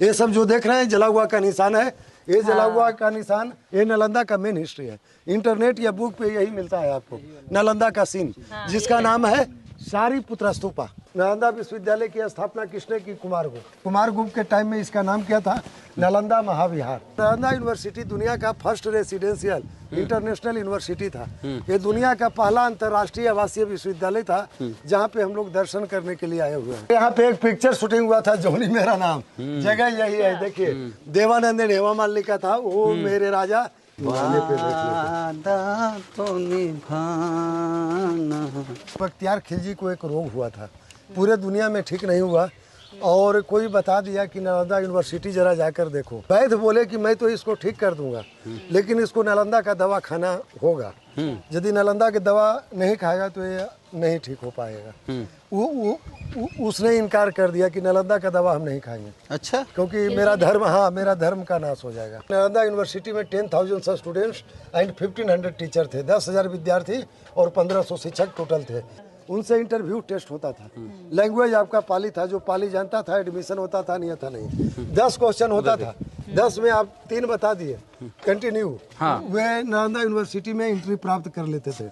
ये सब जो देख रहे हैं जला हुआ का निशान है, ये जला हुआ का निशान, ये नालंदा का मेन हिस्ट्री है। इंटरनेट या बुक पे यही मिलता है आपको, नालंदा का सीन, जिसका नाम है सारीपुत्र स्तूपा। नालंदा विश्वविद्यालय की स्थापना किसने की? कुमारगुप्त। कुमारगुप्त के टाइम में इसका नाम क्या था? नालंदा महाविहार। नालंदा यूनिवर्सिटी दुनिया का फर्स्ट रेसिडेंशियल इंटरनेशनल यूनिवर्सिटी था। ये दुनिया का पहला अंतर्राष्ट्रीय आवासीय विश्वविद्यालय था जहाँ पे हम लोग दर्शन करने के लिए आए हुए हैं। यहाँ पे एक पिक्चर शूटिंग हुआ था, जोनी मेरा नाम, जगह यही है। देखिए देवानंद ने हेमा मालिनी का था, वो मेरे राजा बख्तियार खिलजी को एक रोग हुआ था, पूरे दुनिया में ठीक नहीं हुआ, और कोई बता दिया कि नालंदा यूनिवर्सिटी जरा जाकर देखो। वैद्य बोले कि मैं तो इसको ठीक कर दूंगा, लेकिन इसको नालंदा का दवा खाना होगा। यदि नालंदा की दवा नहीं खाएगा तो ये नहीं ठीक हो पाएगा। उसने इनकार कर दिया कि नालंदा का दवा हम नहीं खाएंगे। अच्छा, क्योंकि मेरा धर्म, हाँ मेरा धर्म का नाश हो जाएगा। नालंदा यूनिवर्सिटी में 10,000 स्टूडेंट्स एंड 1500 टीचर थे, 10,000 विद्यार्थी और 1500 शिक्षक टोटल थे। उनसे इंटरव्यू टेस्ट होता था। लैंग्वेज आपका पाली था, जो पाली जानता था एडमिशन होता था, नहीं था नहीं। 10 क्वेश्चन होता था, 10 में आप 3 बता दिए कंटिन्यू, वे नालंदा यूनिवर्सिटी में एंट्री प्राप्त कर लेते थे।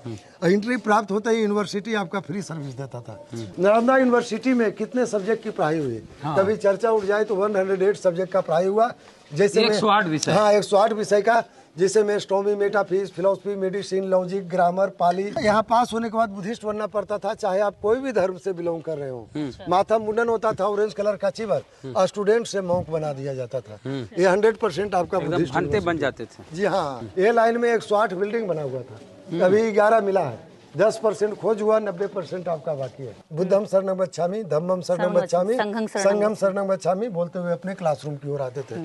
एंट्री प्राप्त होते ही यूनिवर्सिटी आपका फ्री सर्विस देता था। नालंदा यूनिवर्सिटी में कितने सब्जेक्ट की पढ़ाई हुई? कभी चर्चा उठ जाए तो 108 सब्जेक्ट का पढ़ाई हुआ, जैसे 108 विषय। हाँ 108 विषय का, जिसे में astronomy, metaphysics, philosophy, medicine, logic, grammar, Pali. यहाँ पास होने के बाद बुद्धिस्ट बनना पड़ता था, चाहे आप कोई भी धर्म से बिलोंग कर रहे हो। माथा मुंडन होता था, ऑरेंज कलर का चिवर, स्टूडेंट से मॉन्क बना दिया जाता था। ये 100% आपका बुद्धिस्ट बन जाते थे। जी हाँ, ये लाइन में 108 बिल्डिंग बना हुआ था, अभी 11 मिला है। 10% खोज हुआ, 90% आपका बाकी है। बुद्धम शरणं गच्छामि, धम्मम शरणं गच्छामि, संघम शरणं गच्छामि बोलते हुए अपने क्लासरूम की ओर आते थे।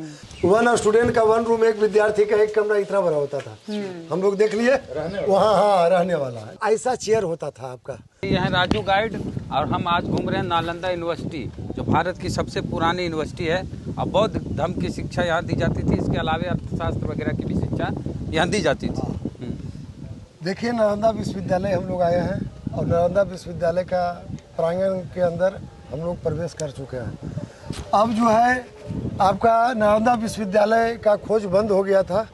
1 स्टूडेंट का 1 रूम, एक विद्यार्थी का 1 कमरा इतना बड़ा होता था। हम लोग देख लिए वहाँ, हाँ रहने वाला है, ऐसा चेयर होता था आपका। ये है राजू गाइड, और हम आज घूम रहे हैं नालंदा यूनिवर्सिटी, जो भारत की सबसे पुरानी यूनिवर्सिटी है, और बौद्ध धर्म की शिक्षा यहाँ दी जाती थी। इसके अलावा अर्थशास्त्र वगैरह की भी शिक्षा यहाँ दी जाती थी। देखिए नालंदा विश्वविद्यालय हम लोग आए हैं, और नालंदा विश्वविद्यालय का प्रांगण के अंदर हम लोग प्रवेश कर चुके हैं। अब जो है आपका नालंदा विश्वविद्यालय का खोज बंद हो गया था,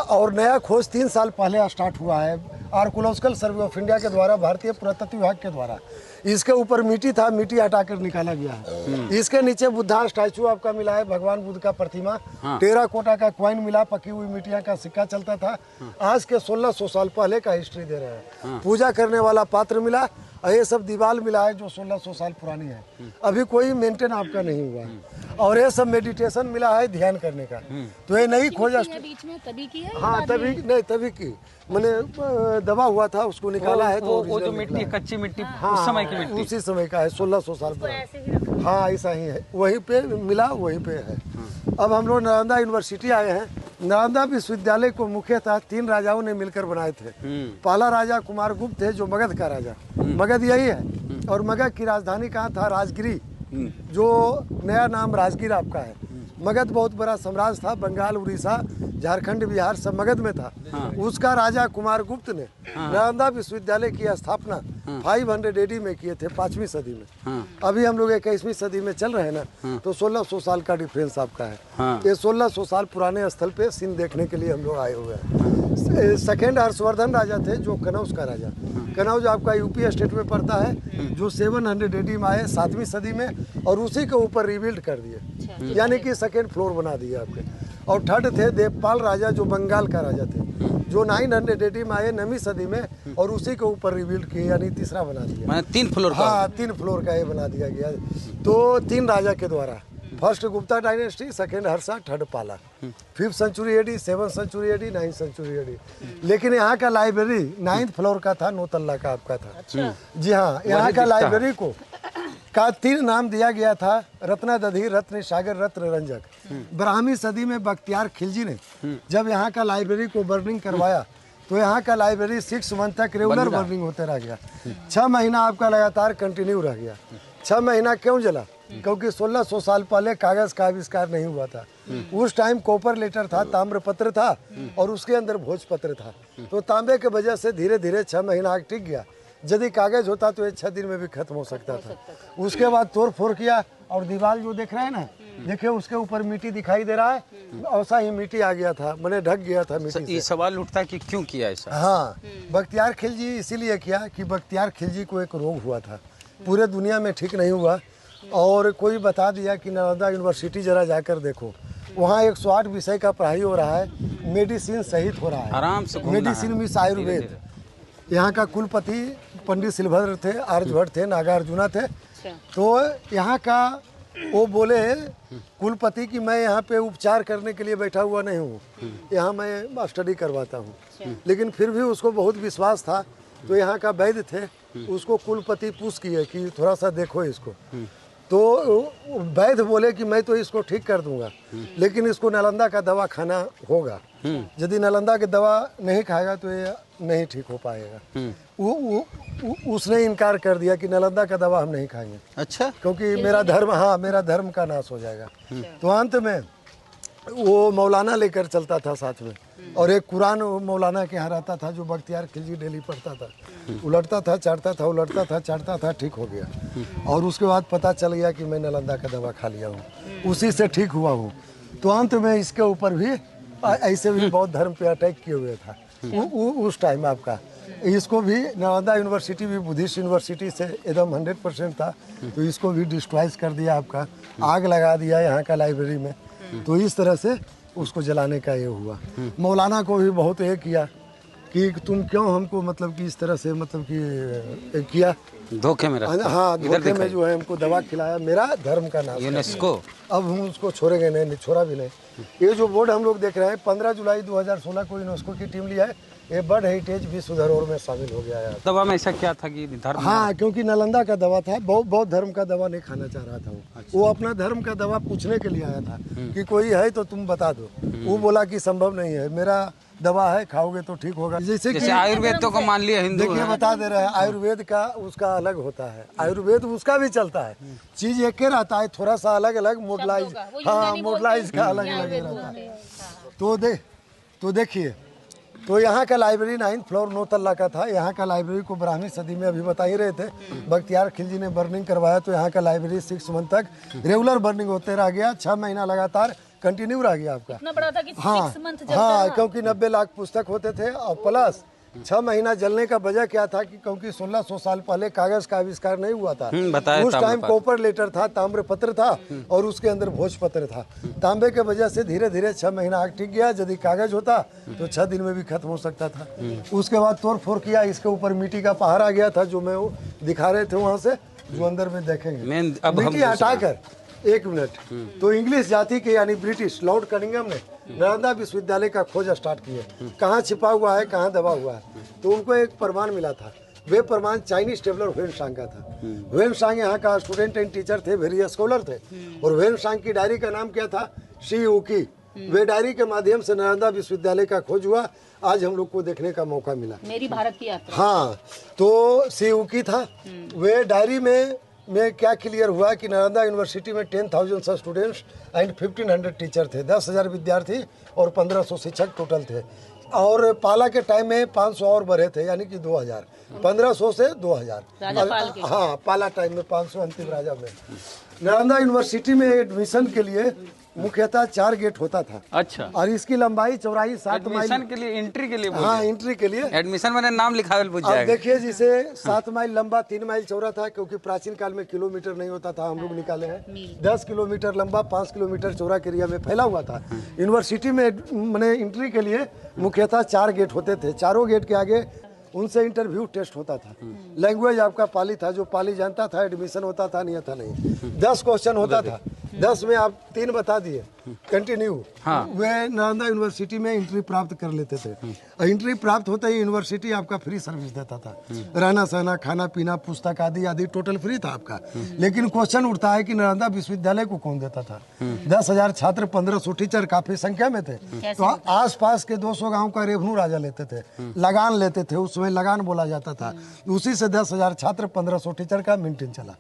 और नया खोज 3 साल पहले स्टार्ट हुआ है आर्कोलॉजिकल सर्वे ऑफ इंडिया के द्वारा, भारतीय पुरातत्व विभाग के द्वारा। इसके ऊपर मिट्टी था, मिट्टी हटाकर निकाला गया है। इसके नीचे बुद्धा स्टैचू आपका मिला है, भगवान बुद्ध का प्रतिमा, टेराकोटा का कॉइन मिला, पकी हुई मिट्टियां का सिक्का चलता था। आज के 1600 साल पहले का हिस्ट्री दे रहे हैं। पूजा करने वाला पात्र मिला, और ये सब दीवार मिला है जो 1600 साल पुरानी है, अभी कोई मेंटेन आपका नहीं हुआ है। और ये सब मेडिटेशन मिला है ध्यान करने का। तो ये नई खोज बीच में तभी की है? हाँ तभी नहीं, तभी की मैंने दबा हुआ था, उसको निकाला है। तो वो जो मिट्टी, कच्ची मिट्टी, उस समय की मिट्टी, उसी समय का है, 1600 साल पुराना। हाँ ऐसा ही है, वहीं पे मिला, वहीं पे है। अब हम लोग नालंदा यूनिवर्सिटी आए हैं। नालंदा विश्वविद्यालय को मुख्यतः 3 राजाओं ने मिलकर बनाए थे। पहला राजा कुमारगुप्त थे, जो मगध का राजा, मगध यही है। और मगध की राजधानी कहाँ था? राजगिरी, जो नया नाम राजगीर आपका है। मगध बहुत बड़ा साम्राज्य था, बंगाल, उड़ीसा, झारखंड, बिहार सब मगध में था। उसका राजा कुमारगुप्त ने नालंदा विश्वविद्यालय की स्थापना 500 AD में किए थे, 5वीं सदी में। अभी हम लोग 21वीं सदी में चल रहे हैं ना, तो 1600 साल का डिफरेंस आपका है। ये 1600 साल पुराने स्थल पे सीन देखने के लिए हम लोग आए हुए हैं। सेकेंड हर्षवर्धन राजा थे, जो कनौज का राजा। कनौज आपका यूपी स्टेट में पड़ता है, जो 700 AD में आए, 7वीं सदी में, और उसी के ऊपर रिबिल्ड कर दिए, यानी कि 2nd फ्लोर बना दिया आपके। और थर्ड थे देवपाल राजा, जो बंगाल का राजा थे, जो 900 AD में आए, 9वीं सदी में, और उसी के ऊपर रिबिल्ड किए, यानी तीसरा बना दिया। 3 फ्लोर का? हाँ 3 फ्लोर का ये बना दिया गया। तो 3 राजा के द्वारा, first Gupta dynasty, 2nd Harsha, 3rd Pala. 5th century AD, 7th century AD, 9th century AD। लेकिन यहाँ का लाइब्रेरी 9th फ्लोर का था, 9 तल्ला का आपका था। जी हाँ, यहाँ का लाइब्रेरी को का 3 नाम दिया गया था, रत्नदधि, रत्न सागर, रत्न रंजक। 12वीं सदी में बख्तियार खिलजी ने जब यहाँ का लाइब्रेरी को बर्निंग करवाया, तो यहाँ का लाइब्रेरी 6 मंथ तक रेगुलर बर्निंग होते रह गया। 6 महीना आपका लगातार कंटिन्यू रह गया। 6 महीना क्यों जला? क्योंकि 1600 साल पहले कागज का आविष्कार नहीं हुआ था। उस टाइम कॉपर लेटर था, ताम्रपत्र था, और उसके अंदर भोजपत्र था। तो तांबे के वजह से धीरे धीरे 6 महीना टिक गया। यदि कागज होता तो ये 6 दिन में भी खत्म हो सकता था। उसके बाद तोड़ फोड़ किया, और दीवार जो देख रहे हैं ना, देखिए उसके ऊपर मिट्टी दिखाई दे रहा है, ऐसा ही मिट्टी आ गया था, मैंने ढक गया था मिट्टी ये से। सवाल उठता है कि क्यों किया ऐसा। हाँ, बख्तियार खिलजी इसीलिए किया कि बख्तियार खिलजी को एक रोग हुआ था, पूरे दुनिया में ठीक नहीं हुआ, और कोई बता दिया कि नालंदा यूनिवर्सिटी जरा जाकर देखो, वहाँ 108 विषय का पढ़ाई हो रहा है, मेडिसिन सहित हो रहा है, आराम से घूमना मेडिसिन है। मिस आयुर्वेद। यहाँ का कुलपति पंडित शिलभद्र थे, आर्यभट्ट थे, नागार्जुना थे। तो यहाँ का वो बोले कुलपति कि मैं यहाँ पे उपचार करने के लिए बैठा हुआ नहीं हूँ, यहाँ मैं स्टडी करवाता हूँ। लेकिन फिर भी उसको बहुत विश्वास था, तो यहाँ का वैद्य थे, उसको कुलपति पूछ किए कि थोड़ा सा देखो इसको। तो वैद्य बोले कि मैं तो इसको ठीक कर दूंगा, लेकिन इसको नालंदा का दवा खाना होगा, यदि नालंदा की दवा नहीं खाएगा तो ये नहीं ठीक हो पाएगा। उसने इनकार कर दिया कि नालंदा का दवा हम नहीं खाएंगे। अच्छा, क्योंकि मेरा धर्म, हाँ मेरा धर्म का नाश हो जाएगा। तो अंत में वो मौलाना लेकर चलता था साथ में, और एक कुरान मौलाना के यहाँ रहता था जो बख्तियार खिलजी डेली पढ़ता था, उलटता था चढ़ता था, उलटता था चढ़ता था, ठीक हो गया। और उसके बाद पता चल गया कि मैं नालंदा का दवा खा लिया हूँ, उसी से ठीक हुआ हूँ। तो अंत में इसके ऊपर भी ऐसे भी बौद्ध धर्म पे अटैक किए हुए था उस टाइम आपका। इसको भी नालंदा यूनिवर्सिटी भी बुद्धिस्ट यूनिवर्सिटी से एकदम 100% था, तो इसको भी डिस्ट्रॉयज कर दिया आपका, आग लगा दिया यहाँ का लाइब्रेरी में। तो इस तरह से उसको जलाने का ये हुआ। मौलाना को भी बहुत ये किया कि तुम क्यों हमको मतलब कि इस तरह से मतलब कि किया, धोखे में रखा। हाँ धोखे में जो है हमको दवा खिलाया, मेरा धर्म का नाम यूनेस्को। अब हम उसको छोड़ेंगे नहीं, छोड़ा भी नहीं। ये जो बोर्ड हम लोग देख रहे हैं 15 जुलाई 2016 को यूनेस्को की टीम लिया है, ये वर्ल्ड हेरिटेज विश्व धरोहर में शामिल हो गया है। दवा में ऐसा क्या था कि धर्म? हाँ, क्योंकि नालंदा का दवा था, बौद्ध धर्म का दवा नहीं खाना चाह रहा था वो। अच्छा। वो अपना धर्म का दवा पूछने के लिए आया था कि कोई है तो तुम बता दो। वो बोला कि संभव नहीं है, मेरा दवा है, खाओगे तो ठीक होगा। जैसे आयुर्वेद तो को मान लिया हिंदू देखिए बता दे रहे हैं, आयुर्वेद का उसका अलग होता है, आयुर्वेद उसका भी चलता है, चीज एक ही रहता है, थोड़ा सा अलग अलग मॉडलाइज, हाँ मॉडलाइज का अलग अलग रहता है। तो देखिए, तो यहाँ का लाइब्रेरी 9th फ्लोर 9 तल्ला का था। यहाँ का लाइब्रेरी को 12वीं सदी में अभी बता ही रहे थे, बख्तियार खिलजी ने बर्निंग करवाया, तो यहाँ का लाइब्रेरी 6 मंथ तक रेगुलर बर्निंग होते रह गया, 6 महीना लगातार कंटिन्यू रह गया आपका। इतना बड़ा था कि हाँ 6 मंथ चलता हाँ, था। क्योंकि 90 लाख पुस्तक होते थे, और प्लस 6 महीना जलने का वजह क्या था कि क्योंकि 1600 साल पहले कागज का आविष्कार नहीं हुआ था। उस टाइम कॉपर लेटर था, ताम्र पत्र था, और उसके अंदर भोज पत्र था। तांबे के वजह से धीरे धीरे 6 महीना आग टिक गया। यदि कागज होता तो 6 दिन में भी खत्म हो सकता था। उसके बाद तोड़ फोड़ किया, इसके ऊपर मिट्टी का पहाड़ आ गया था, जो मैं वो दिखा रहे थे वहाँ से, जो अंदर में देखेंगे। मिट्टी हटाकर 1 मिनट, तो इंग्लिश जाति के यानी ब्रिटिश लॉर्ड कनिंगम ने नालंदा विश्वविद्यालय का खोज स्टार्ट किया, कहाँ छिपा हुआ है, कहाँ दबा हुआ है। तो उनको एक प्रमाण मिला था, वे प्रमाण चाइनीज ट्रेवलर ह्वेनसांग का था। ह्वेनसांग यहाँ का स्टूडेंट एंड टीचर थे, वेरी स्कॉलर थे, और ह्वेनसांग की डायरी का नाम क्या था, शी यूकी। वे डायरी के माध्यम से नालंदा विश्वविद्यालय का खोज हुआ, आज हम लोग को देखने का मौका मिला। मेरी भारत की यात्रा। हाँ, तो शी यूकी था। वे डायरी में क्या क्लियर हुआ कि नालंदा यूनिवर्सिटी में 10,000 स्टूडेंट्स एंड 1,500 टीचर थे, 10,000 विद्यार्थी और 1,500 शिक्षक टोटल थे। और पाला के टाइम में 500 और बढ़े थे, यानी कि 2,000, 1,500 से 2,000। हाँ, पाला टाइम में 500 अंतिम राजा में। नालंदा यूनिवर्सिटी में एडमिशन के लिए मुख्यतः 4 गेट होता था। अच्छा। और इसकी लंबाई चौड़ाई 7 माइल के लिए, एंट्री के लिए। हाँ, एंट्री के लिए। एडमिशन मैंने नाम लिखा है, पूछ जाएगा। देखिए, जिसे 7 माइल लंबा, 3 माइल चौड़ा था, क्योंकि प्राचीन काल में किलोमीटर नहीं होता था, हम लोग निकाले हैं। 10 किलोमीटर लंबा, 5 किलोमीटर चौड़ा के एरिया में फैला हुआ था। यूनिवर्सिटी में मैंने एंट्री के लिए मुख्यतः 4 गेट होते थे। चारों गेट के आगे उनसे इंटरव्यू टेस्ट होता था। लैंग्वेज आपका पाली था, जो पाली जानता था एडमिशन होता था, नहीं था नहीं। 10 क्वेश्चन होता था, 10 में आप 3 बता दिए, कंटिन्यू। हाँ। वे नालंदा यूनिवर्सिटी में एंट्री प्राप्त कर लेते थे। एंट्री प्राप्त होते ही यूनिवर्सिटी आपका फ्री सर्विस देता था, रहना सहना, खाना पीना, पुस्तक आदि आदि टोटल फ्री था आपका। लेकिन क्वेश्चन उठता है कि नालंदा विश्वविद्यालय को कौन देता था? 10,000 छात्र, 1,500 टीचर काफी संख्या में थे। तो आसपास के 200 गाँव का रेवन्यू राजा लेते थे, लगान लेते थे, उसमें लगान बोला जाता था। उसी से 10,000 छात्र, 1,500 टीचर का मेंटेन चला।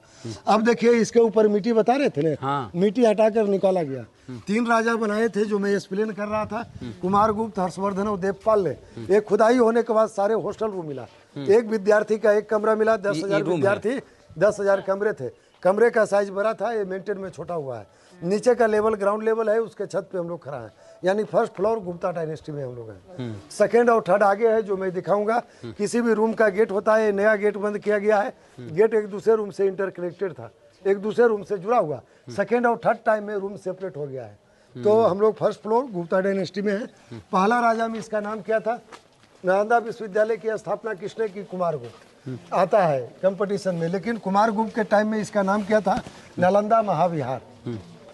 अब देखिए, इसके ऊपर मिट्टी बता रहे थे ना, मिट्टी हटाकर निकाला गया। 3 राजा बनाए थे, जो मैं एक्सप्लेन कर रहा था, कुमारगुप्त, हर्षवर्धन और देवपाल ने। एक खुदाई होने के बाद सारे हॉस्टल रूम मिला, एक विद्यार्थी का 1 कमरा मिला। 10,000 विद्यार्थी, 10,000 कमरे थे। कमरे का साइज बड़ा था, ये मेंटेन में छोटा हुआ है। नीचे का लेवल ग्राउंड लेवल है, उसके छत पे हम लोग खड़ा हैं, यानी फर्स्ट फ्लोर गुप्ता डायनेस्टी में हम लोग हैं। सेकेंड और थर्ड आगे है जो मैं दिखाऊंगा। किसी भी रूम का गेट होता है, नया गेट बंद किया गया है, गेट एक दूसरे रूम से इंटरकनेक्टेड था, एक दूसरे रूम से जुड़ा हुआ। सेकेंड और थर्ड टाइम में रूम सेपरेट हो गया है। तो हम लोग फर्स्ट फ्लोर गुप्ता डायनेस्टी में है। पहला राजा में इसका नाम क्या था? नालंदा विश्वविद्यालय की स्थापना किसने की? कुमारगुप्त आता है कंपटीशन में, लेकिन कुमारगुप्त के टाइम में इसका नाम क्या था? नालंदा महाविहार।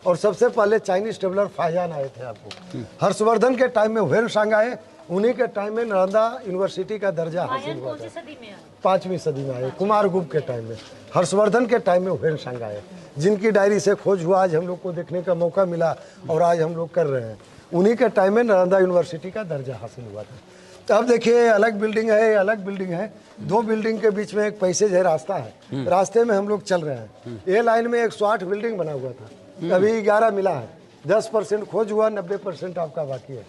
और सबसे पहले चाइनीज ट्रेवलर फाहियान आए थे आपको। हर्षवर्धन के टाइम में ह्वेनसांग आए, उन्हीं के टाइम में नालंदा यूनिवर्सिटी का दर्जा हासिल हुआ था। 5वीं सदी में आए कुमारगुप्त के टाइम में। हर्षवर्धन के टाइम में ह्वेनसांग आए, जिनकी डायरी से खोज हुआ, आज हम लोग को देखने का मौका मिला और आज हम लोग कर रहे हैं। उन्हीं के टाइम में नालंदा यूनिवर्सिटी का दर्जा हासिल हुआ था। तो अब देखिए, अलग बिल्डिंग है, अलग बिल्डिंग है, दो बिल्डिंग के बीच में एक पैसेज है, रास्ता है, रास्ते में हम लोग चल रहे हैं। ये लाइन में 108 बिल्डिंग बना हुआ था, अभी 11 मिला है। 10% खोज हुआ, 90% आपका बाकी है।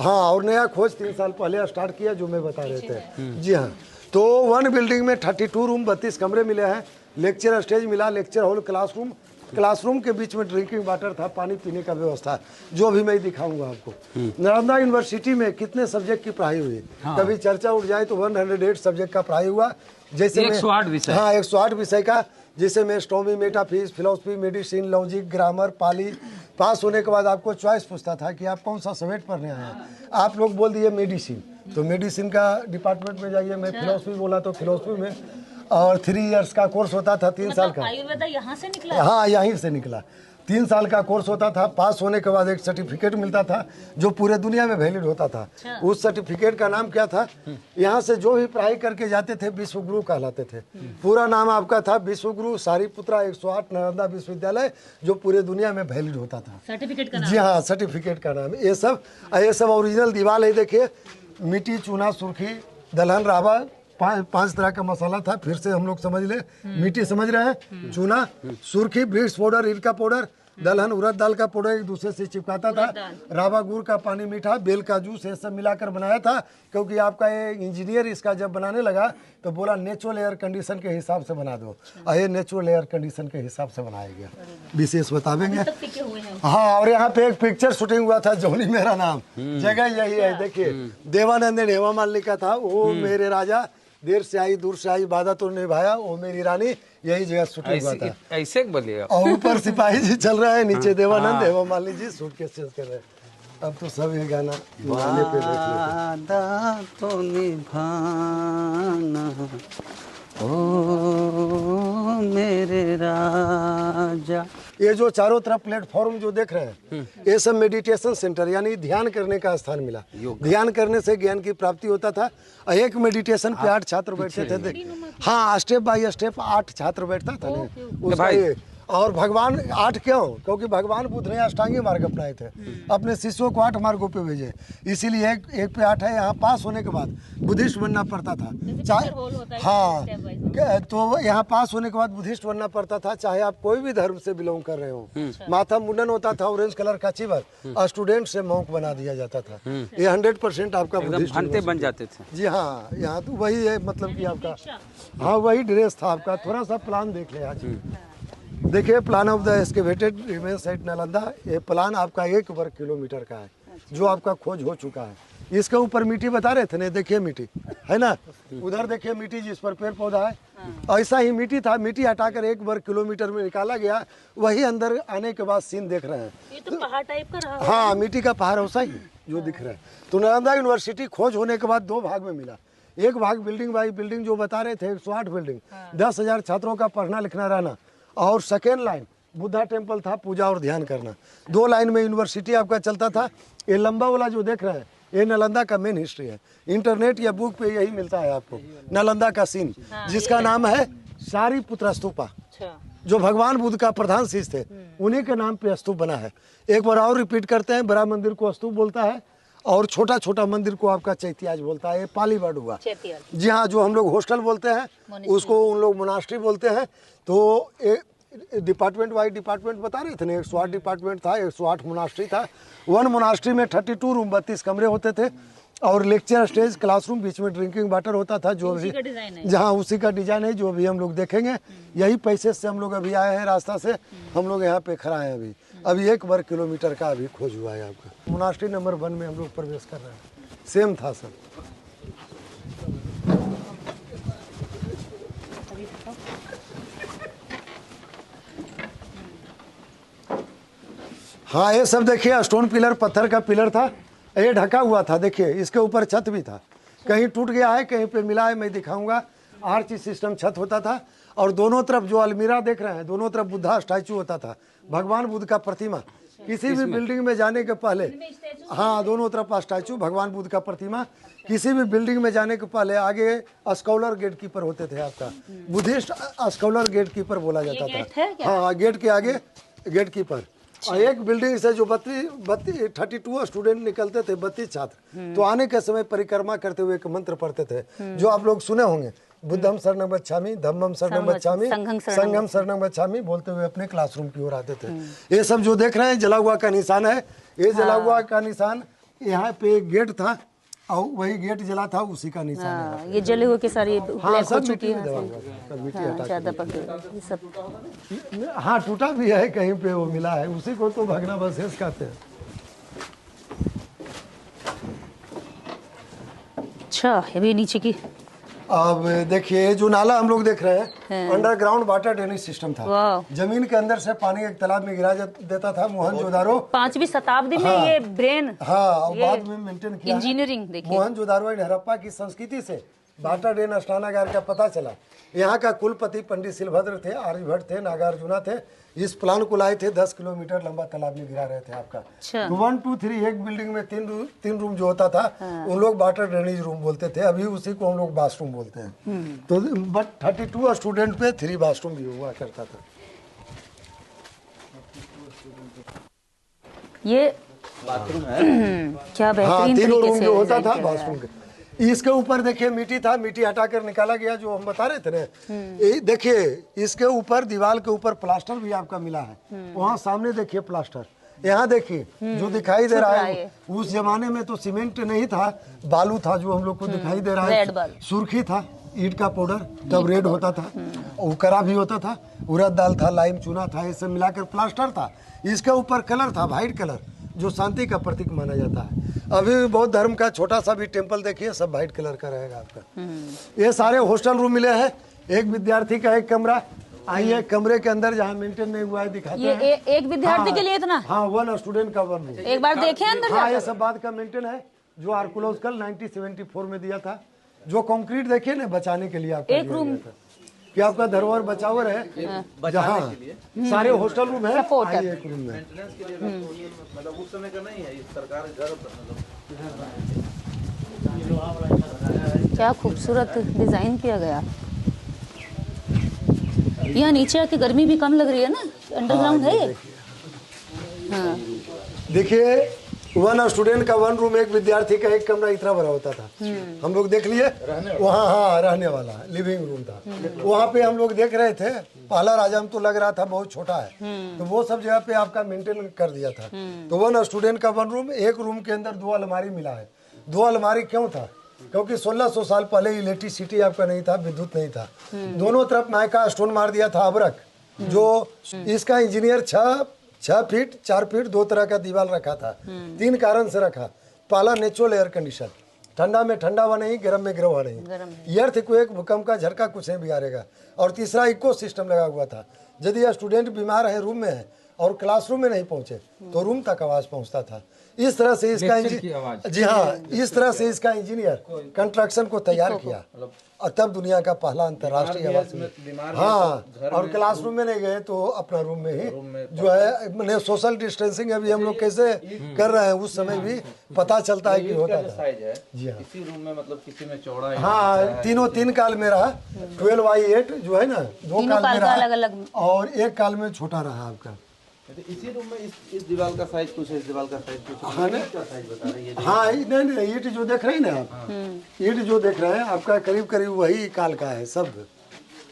हाँ, और नया खोज 3 साल पहले स्टार्ट किया, जो मैं बता रहे थे। जी हाँ, तो वन बिल्डिंग में 32 रूम 32 कमरे मिले हैं, लेक्चर स्टेज मिला, लेक्चर हॉल, क्लासरूम, क्लासरूम के बीच में ड्रिंकिंग वाटर था, पानी पीने का व्यवस्था, जो अभी मैं दिखाऊंगा आपको। नालंदा यूनिवर्सिटी में कितने सब्जेक्ट की पढ़ाई हुई? कभी चर्चा उठ जाए तो 108 सब्जेक्ट का पढ़ाई हुआ। जैसे 108 विषय। हाँ, 108 विषय का, जैसे में astronomy, metaphysics, philosophy, medicine, logic, grammar, Pali. पास होने के बाद आपको चॉइस पूछता था कि आप कौन सा सब्जेक्ट पढ़ने आए हैं। आप लोग बोल दिए मेडिसिन, तो मेडिसिन का डिपार्टमेंट में जाइए। मैं फिलोसफी बोला तो फिलोसफी में, और 3 इयर्स का कोर्स होता था, 3 साल का। आयुर्वेद यहाँ से निकला? हाँ, यहीं से निकला। 3 साल का कोर्स होता था। पास होने के बाद एक सर्टिफिकेट मिलता था, जो पूरे दुनिया में वैलिड होता था। उस सर्टिफिकेट का नाम क्या था? यहाँ से जो भी पढ़ाई करके जाते थे विश्वगुरु कहलाते थे। पूरा नाम आपका था विश्वगुरु सारीपुत्रा 108 नालंदा विश्वविद्यालय, जो पूरे दुनिया में वैलिड होता था। सर्टिफिकेट का नाम? जी हाँ, सर्टिफिकेट का नाम। ये सब ओरिजिनल दीवार है। देखिए, मिट्टी, चूना, सुर्खी, दलहन, रावा, 5 तरह का मसाला था। फिर से हम लोग समझ ले, मिट्टी समझ रहे हैं, चूना, सुर्खी, ब्रिक्स पाउडर, इरका पाउडर, दलहन, उड़द दाल का पाउडर एक दूसरे से चिपकाता था, रावा, गुड़ का पानी, मीठा, बेल का जूस, ये सब मिलाकर बनाया था। क्योंकि आपका ये इंजीनियर इसका जब बनाने लगा तो बोला नेचुरल एयर कंडीशन के हिसाब से बना दो, और ये नेचुरल एयर कंडीशन के हिसाब से बनाया गया। विशेष बतावेंगे। हाँ, और यहाँ पे एक पिक्चर शूटिंग हुआ था, जोनी मेरा नाम, जगह यही है। देखिए, देवानंद ने हेमा मालिनी का था, वो मेरे राजा, देर से आई दूर से आई, वादा तो निभाया, वो मेरी रानी, यही जगह शूटिंग हुआ था। ऐसे बोलिए। और ऊपर सिपाही जी चल रहे हैं, नीचे देवानंद, हेमा मालिनी जी सूटकेस चेंज कर रहे हैं। अब तो सब ये गाना गाने पे वादा तो निभाना ओ मेरे राजा। ये जो चारों तरफ प्लेटफॉर्म जो देख रहे हैं, ये सब मेडिटेशन सेंटर, यानी ध्यान करने का स्थान मिला। ध्यान करने से ज्ञान की प्राप्ति होता था। एक मेडिटेशन पे 8 छात्र बैठते थे। हाँ, स्टेप बाय स्टेप 8 छात्र बैठता था उसका। और भगवान 8 क्यों? क्योंकि भगवान बुद्ध ने अष्टांगी मार्ग अपनाए थे, अपने शिष्यों को 8 मार्गों पे भेजे, इसीलिए एक पे 8 है। यहाँ पास होने के बाद बुद्धिस्ट बनना पड़ता था, चाहे हाँ, तो यहाँ पास होने के बाद बुद्धिस्ट बनना पड़ता था, चाहे आप कोई भी धर्म से बिलोंग कर रहे हो। माथा मुंडन होता था, ऑरेंज कलर का चिवर, स्टूडेंट से मॉन्क बना दिया जाता था। ये 100% आपका बुद्धिस्ट बन जाते थे। जी हाँ, यहाँ तो वही है, मतलब कि आपका, हाँ, वही ड्रेस था आपका। थोड़ा सा प्लान देख ले आज। देखिए, plan of the excavated remains at Nalanda. ये प्लान आपका 1 वर्ग किलोमीटर का है, जो आपका खोज हो चुका है। इसके ऊपर मिट्टी बता रहे थे ना, देखिए मिट्टी है ना, उधर देखिए मिट्टी, जिस पर पेड़ पौधा है, ऐसा ही मिट्टी था। मिट्टी हटाकर 1 वर्ग किलोमीटर में निकाला गया। वही अंदर आने के बाद सीन देख रहे हैं। ये तो पहाड़ टाइप का रहा। हाँ, मिट्टी का पहाड़ वैसा ही जो दिख रहा है। तो नालंदा यूनिवर्सिटी खोज होने के बाद 2 भाग में मिला। एक भाग बिल्डिंग बाई बिल्डिंग, जो बता रहे थे 108 बिल्डिंग, 10,000 छात्रों का पढ़ना लिखना रहना। और सेकेंड लाइन बुद्धा टेम्पल था, पूजा और ध्यान करना। 2 लाइन में यूनिवर्सिटी आपका चलता था। ये लंबा वाला जो देख रहे हैं, ये नालंदा का मेन हिस्ट्री है। इंटरनेट या बुक पे यही मिलता है आपको, नालंदा का सीन, जिसका नाम है सारीपुत्रा स्तूपा, जो भगवान बुद्ध का प्रधान शिष्य थे, उन्हीं के नाम पे स्तूप बना है। एक बार और रिपीट करते हैं, बड़ा मंदिर को स्तूप बोलता है, और छोटा छोटा मंदिर को आपका चैत्याज बोलता है। ये पाली वर्ड हुआ। जी हाँ, जो हम लोग हॉस्टल बोलते हैं, उसको उन लोग मोनास्ट्री बोलते हैं। तो डिपार्टमेंट वाइज डिपार्टमेंट बता रहे थे ना, 108 डिपार्टमेंट था, 108 मोनास्ट्री था। 1 मोनास्ट्री में 32 रूम 32 कमरे होते थे, और लेक्चर स्टेज, क्लासरूम, बीच में ड्रिंकिंग वाटर होता था, जो भी जहाँ उसी का डिजाइन है, जो भी हम लोग देखेंगे। यही पैसे से हम लोग अभी आए हैं, रास्ता से हम लोग यहाँ पे खड़ा हैं अभी। अभी 1 वर्ग किलोमीटर का अभी खोज हुआ है आपका। मोनास्ट्री नंबर 1 में हम लोग प्रवेश कर रहे हैं, सेम था सब। हाँ ये सब देखिए स्टोन पिलर, पत्थर का पिलर था, ये ढका हुआ था। देखिए इसके ऊपर छत भी था, कहीं टूट गया है, कहीं पे मिला है, मैं दिखाऊंगा। आर्च सिस्टम छत होता था और दोनों तरफ जो अलमीरा देख रहे हैं, दोनों तरफ बुद्धा स्टैचू होता था, भगवान बुद्ध का प्रतिमा। किसी भी बिल्डिंग में जाने के पहले, हाँ दोनों तरफ स्टैचू भगवान बुद्ध का प्रतिमा। किसी भी बिल्डिंग में जाने के पहले आगे स्कॉलर गेट कीपर होते थे आपका, बुद्धिस्ट स्कॉलर गेट कीपर बोला जाता था। हाँ गेट के आगे गेट कीपर। और एक बिल्डिंग से जो 32 स्टूडेंट निकलते थे, 32 छात्र, तो आने के समय परिक्रमा करते हुए एक मंत्र पढ़ते थे जो आप लोग सुने होंगे, बुद्धम शरणं गच्छामि, धम्मम शरणं गच्छामि, संघम शरणं गच्छामि, बोलते हुए अपने क्लासरूम की ओर आते थे। ये सब जो देख रहे हैं जला हुआ का निशान है, ये जला हुआ का निशान, यहाँ पे एक गेट था और वही गेट जला था, उसी का निशान है। ये जले हुए के सारी हाँ सब मिट्टी में दबा हुआ है, सब मिट्टी हटा ज्यादा पके ये सब। हाँ टूटा भी है, कहीं पे वो मिला है, उसी को तो भग्नावशेष कहते हैं। अच्छा ये भी नीचे की। अब देखिए जो नाला हम लोग देख रहे हैं, अंडरग्राउंड वाटर ड्रेनेज सिस्टम था। जमीन के अंदर से पानी एक तालाब में गिरा देता था। मोहनजोदारो 5वीं शताब्दी में ये ब्रेन, हाँ बाद में मेंटेन किया इंजीनियरिंग। देखिए मोहनजोदारो एंड हड़प्पा की संस्कृति से वाटर ड्रेन स्नानागार का पता चला। यहाँ का कुलपति पंडित शिलभद्र थे, आर्यभट्ट थे, नागार्जुना थे। इस प्लान को लाए थे, 10 किलोमीटर लंबा तालाब में गिरा रहे थे आपका। तो 1 2 3 एक बिल्डिंग में तीन रूम जो होता था, उन लोग वाटर ड्रेनेज रूम बोलते थे। अभी उसी को हम लोग बाथरूम बोलते हैं। तो बट 32 स्टूडेंट पे 3 बाथरूम भी हुआ करता था। ये बाथरूम है क्या बेहतरीन हाँ तीनों तरीके रूम से जो होता डिजाइन था किया गया है। बाथरूम के। इसके ऊपर देखिए मिट्टी था, मिट्टी हटाकर निकाला गया, जो हम बता रहे थे ना। देखिए इसके ऊपर दीवार के ऊपर प्लास्टर भी आपका मिला है। वहाँ सामने देखिए प्लास्टर, यहाँ देखिए जो दिखाई दे रहा है, उस जमाने में तो सीमेंट नहीं था, बालू था जो हम लोग को दिखाई दे रहा है। सुर्खी था, ईंट का पाउडर तब रेड होता था, उकरा भी होता था, उड़द दाल था, लाइम चूना था, ये सब मिलाकर प्लास्टर था। इसके ऊपर कलर था व्हाइट कलर, जो शांति का प्रतीक माना जाता है। अभी भी बौद्ध धर्म का छोटा सा भी टेम्पल देखिए, सब व्हाइट कलर का रहेगा आपका। ये सारे हॉस्टल रूम मिले हैं। एक विद्यार्थी का एक कमरा, आइए कमरे के अंदर जहाँ मेंटेन नहीं हुआ है दिखाते हैं। ये एक विद्यार्थी के लिए इतना? हाँ 1 स्टूडेंट का 1 रूम। एक बार देखे अंदर? हाँ ये सब बात का मेंटेन है, जो आर्कोलॉजिकल 1974 में दिया था। जो कंक्रीट देखिए ना बचाने के लिए आपका एक रूम कि आपका धरोहर बचावर है, जहाँ सारे हॉस्टल रूम है, आइए एक रूम में। मतलब उस समय का नहीं है, सरकार घर क्या खूबसूरत डिजाइन किया गया। यहाँ नीचे आके गर्मी भी कम लग रही है ना, अंडरग्राउंड है ये। हाँ देखिए 1 स्टूडेंट का 1 रूम, एक विद्यार्थी का एक कमरा इतना बड़ा होता था। हम लोग देख लिए वहाँ, हाँ रहने वाला लिविंग रूम था। वहाँ पे हम लोग देख रहे थे, पहला राजा में तो लग रहा था बहुत छोटा है, तो वो सब जगह पे आपका मेंटेन कर दिया था। तो 1 स्टूडेंट का 1 रूम, एक रूम के अंदर 2 अलमारी मिला है। 2 अलमारी क्यों था? क्योंकि 1600 साल पहले इलेक्ट्रिसिटी आपका नहीं था, विद्युत नहीं था। दोनों तरफ नायका स्टोन मार दिया था अबरक, जो इसका इंजीनियर 6 फीट 4 फीट 2 तरह का दीवार रखा था। 3 कारण से रखा। पहला नेचुरल एयर कंडीशन, ठंडा में ठंडा हुआ नहीं, गर्म में गर्म हुआ नहीं। अर्थक्वेक भूकंप का झटका कुछ नहीं बिगाड़ेगा। और तीसरा इको सिस्टम लगा हुआ था। यदि यह स्टूडेंट बीमार है, रूम में है और क्लासरूम में नहीं पहुंचे, तो रूम तक आवाज पहुंचता था। इस तरह से इसका जी हाँ, इस तरह से इसका इंजीनियर कंस्ट्रक्शन को तैयार किया और तब दुनिया का पहला अंतर्राष्ट्रीय आवास। हाँ और क्लासरूम में नहीं गए तो अपना रूम में ही जो है, मैंने सोशल डिस्टेंसिंग अभी हम लोग कैसे कर रहे हैं, उस समय भी पता चलता है कि होता था। जी हाँ, इसी रूम में मतलब किसी में चौड़ा है। हाँ 3 काल में रहा, 12x8 जो है ना, 2 काल में रहा और 1 काल में छोटा रहा आपका। इसी रूम में इस दीवार का साइज कुछ है, इस दीवार का साइज कुछ है। हाँ ना, साइज बता रही है। हाँ नहीं ईंट जो देख रहे हैं ना आप, ईंट जो देख रहे हैं आपका करीब करीब वही काल का है सब।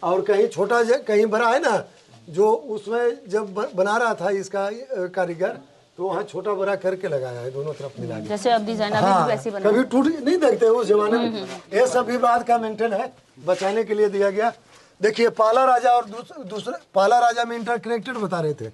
और कहीं छोटा कहीं बड़ा है ना, जो उसमें जब बना रहा था इसका कारीगर, तो वहाँ छोटा बड़ा करके लगाया है, दोनों तरफ मिला के। जैसे अब डिजाइन अभी हाँ, भी वैसे बना। कभी टूट नहीं देखते उस जमाने में। ये सभी बात का मेंटेन है, बचाने के लिए दिया गया। देखिए पाला राजा और दूसरे पाला राजा में इंटरकनेक्टेड बता रहे थे,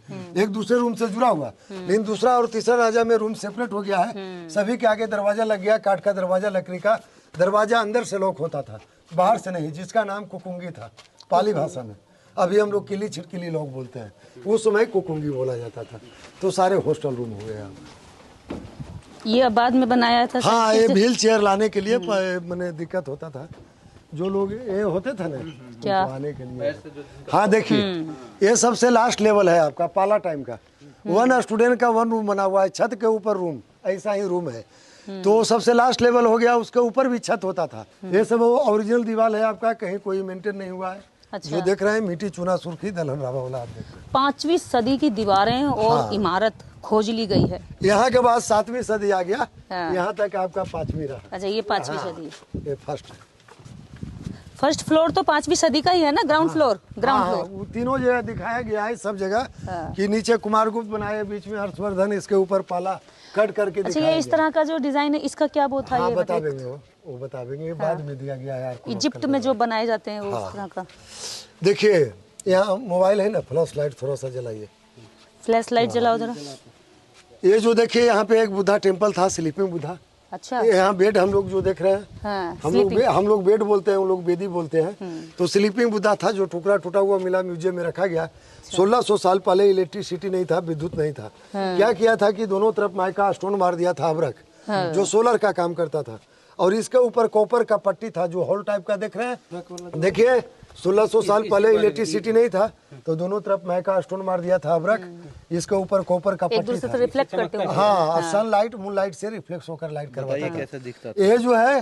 एक दूसरे रूम से जुड़ा हुआ, लेकिन दूसरा और तीसरा राजा में रूम सेपरेट हो गया है। सभी के आगे दरवाजा लग गया, काठ का दरवाजा, लकड़ी का दरवाजा, अंदर से लॉक होता था, बाहर से नहीं, जिसका नाम कुकुंगी था पाली भाषा में। अभी हम लोग किली छिटकिली लोग बोलते हैं, उस समय कुकुंगी बोला जाता था। तो सारे हॉस्टल रूम हो गए यहाँ। ये बाद में बनाया था? हाँ, ये व्हील चेयर लाने के लिए मैंने दिक्कत होता था, जो लोग ये होते थे ना क्या आने के लिए। हाँ देखिए, ये सबसे लास्ट लेवल है आपका पाला टाइम का। 1 स्टूडेंट का 1 रूम बना हुआ है, छत के ऊपर रूम, ऐसा ही रूम है। तो सबसे लास्ट लेवल हो गया, उसके ऊपर भी छत होता था। ये सब ओरिजिनल दीवार है आपका, कहीं कोई मेंटेन नहीं हुआ है। अच्छा। जो देख रहे हैं मिट्टी चूना सुर्खी दलहन रावा वाला आप देख रहे हैं। 5वीं सदी की दीवारें और इमारत खोज ली गई है। यहाँ के बाद 7वीं सदी आ गया, हाँ। यहाँ तक आपका 5वीं रहा। अच्छा, ये 5वीं सदी। ये फर्स्ट फ्लोर तो 5वीं सदी का ही है ना? Ground floor? ग्राउंड हाँ, फ्लोर वो तीनों जगह दिखाया गया है, सब जगह कि नीचे कुमारगुप्त बनाए, बीच में हर्षवर्धन, इसके ऊपर पाला कट करके अच्छा, दिखाया ये इस तरह का जो डिजाइन है, इसका क्या वो था? हाँ, ये बता बताइए। देंगे वो बता देंगे, ये बाद में दिया गया है आपको। इजिप्ट में जो बनाए जाते हैं वो उस तरह का। देखिए यहाँ मोबाइल है ना, फ्लैश लाइट थोड़ा सा जलाइए। फ्लैश लाइट जलाओ जरा। ये जो देखिए यहाँ पे एक बुद्धा टेम्पल था, स्लीपिंग बुद्धा। अच्छा। यहाँ बेड हम लोग जो देख रहे हैं, हाँ, हम लोग बेड बोलते हैं, उन लोग बेदी बोलते हैं। तो स्लीपिंग बुद्धा था, जो टुकड़ा टूटा हुआ मिला, म्यूजियम में रखा गया। 1600 साल पहले इलेक्ट्रिसिटी नहीं था, विद्युत नहीं था। क्या किया था कि दोनों तरफ माइका स्टोन मार दिया था, अबरक, जो सोलर का काम करता था। और इसके ऊपर कॉपर का पट्टी था, जो होल टाइप का देख रहे हैं। देखिए 1600 साल पहले इलेक्ट्रिसिटी नहीं था, तो दोनों तरफ माइका स्टोन मार दिया था, अबरक, इसके ऊपर कॉपर का एक पट्टी दूसरे था। से रिफ्लेक्ट करते हुए। हाँ, सनलाइट मून लाइट से रिफ्लेक्स होकर लाइट करवाता था। कैसे दिखता ये जो है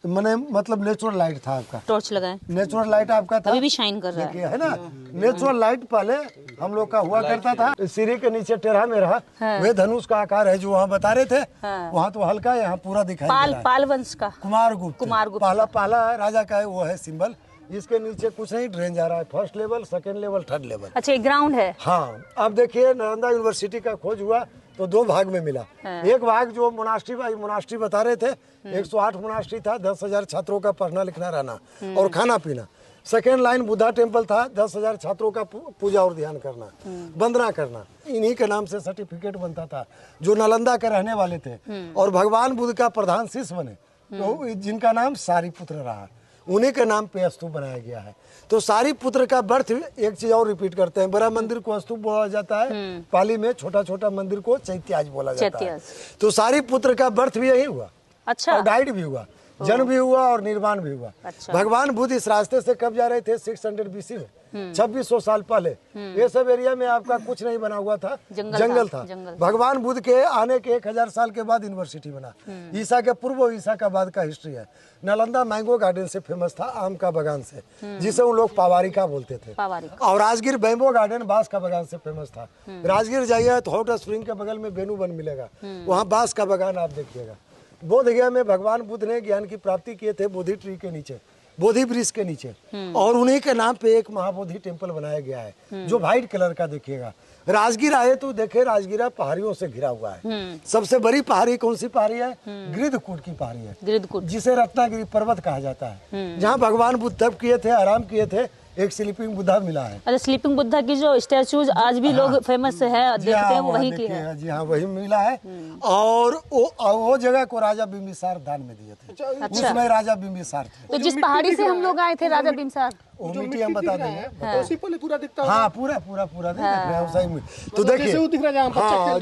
मतलब नेचुरल लाइट था आपका, टॉर्च लगाए, नेचुरल लाइट आपका था। अभी भी शाइन कर रहा है। देखिए है ना, नेचुरल लाइट पहले हम लोग का हुआ करता था। सीढ़ी के नीचे टेढ़ा में रहा, वे धनुष का आकार है जो वहाँ बता रहे थे। वहाँ तो हल्का, यहाँ पूरा दिखाई दे रहा है। पाल वंश का कुमारगुप्त कुमारगुप्त पहला राजा का है, वो है सिंबल। इसके नीचे कुछ नहीं, ड्रेन जा रहा है, first level, second level, third level. अच्छा, ये ग्राउंड है। हाँ, अब देखिए नालंदा यूनिवर्सिटी का खोज हुआ तो 2 भाग में मिला। एक भाग जो मोनास्ट्री बता रहे थे, 108 मोनास्ट्री था, 10,000 छात्रों का पढ़ना लिखना रहना और खाना पीना। सेकेंड लाइन बुद्धा टेम्पल था, 10,000 छात्रों का पूजा और ध्यान करना, वंदना करना। इन्हीं के नाम से सर्टिफिकेट बनता था, जो नालंदा के रहने वाले थे और भगवान बुद्ध का प्रधान शिष्य बने, तो जिनका नाम सारीपुत्र रहा, उन्हीं के नाम पे स्तूप बनाया गया है। तो सारीपुत्र का बर्थ, एक चीज और रिपीट करते हैं, बड़ा मंदिर को स्तूप बोला जाता है, पाली में छोटा छोटा मंदिर को चैत्याज बोला जाता है। तो सारीपुत्र का बर्थ भी यही हुआ। अच्छा। और डाइट भी हुआ, जन्म भी हुआ और निर्माण भी हुआ। अच्छा। भगवान बुद्ध इस रास्ते से कब जा रहे थे? 600 BC में, 2600 साल पहले। ये सब एरिया में आपका कुछ नहीं बना हुआ था, जंगल था। भगवान बुद्ध के आने के 1000 साल के बाद यूनिवर्सिटी बना। ईसा के पूर्व और ईसा का बाद का हिस्ट्री है। नालंदा मैंगो गार्डन से फेमस था, आम का बगान से, जिसे उन लोग पावारिका बोलते थे। और राजगीर बैम्बो गार्डन बांस का बगान से फेमस था। राजगीर जाइए तो हॉट स्प्रिंग के बगल में बेनू वन मिलेगा, वहाँ बांस का बगान आप देखिएगा। बोध गया में भगवान बुद्ध ने ज्ञान की प्राप्ति किए थे बोधि ट्री के नीचे, बोधि वृक्ष के नीचे, और उन्हीं के नाम पे एक महाबोधि टेम्पल बनाया गया है, जो व्हाइट कलर का देखिएगा। राजगीर आए तो देखे, राजगीरा पहाड़ियों से घिरा हुआ है। सबसे बड़ी पहाड़ी कौन सी पहाड़ी है? गिरधकूट की पहाड़ी है, गिरधकूट, जिसे रत्नागिरी पर्वत कहा जाता है, जहाँ भगवान बुद्ध तप किए थे, आराम किए थे। एक स्लीपिंग बुद्धा मिला है। अच्छा, स्लीपिंग बुद्धा की जो स्टैचूज आज भी लोग फेमस है, देखते हैं, वो वही की है। जी हाँ, वही मिला है। और वो जगह को राजा बिंबिसार दान में दिए थे। अच्छा। उसमें राजा बिंबिसार थे। तो जिस पहाड़ी से हम लोग आए थे, राजा बिम्बिसार, वो मिट्टी हम बता देंगे। उसी पर पूरा दिखता हाँ, पूरा देख रहे हैं सही में। तो देखिए,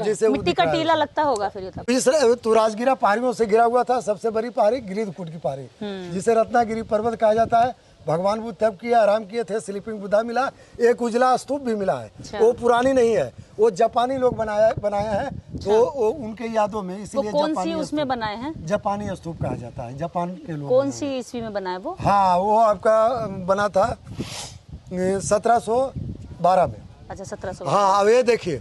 जैसे मिट्टी का टीला लगता होगा फिर। तो राजगीरा पहाड़ियों से घिरा हुआ था। सबसे बड़ी पहाड़ी गिरधकूट की पहाड़ी, जिसे रत्नागिरी पर्वत कहा जाता है। भगवान बुद्ध तप किया, आराम किए थे। स्लीपिंग बुद्धा मिला। एक उजला स्तूप भी मिला है। अच्छा। वो पुरानी नहीं है, वो जापानी लोग बनाया है। तो वो उनके यादों में, इसलिए कौन सी उसमें बनाए हैं? जापानी स्तूप कहा जाता है, जापान के लोग। कौन सी ईस्वी में बनाए वो? हाँ, वो आपका बना था 1712 में। अच्छा, 1700। हाँ, अब ये देखिए,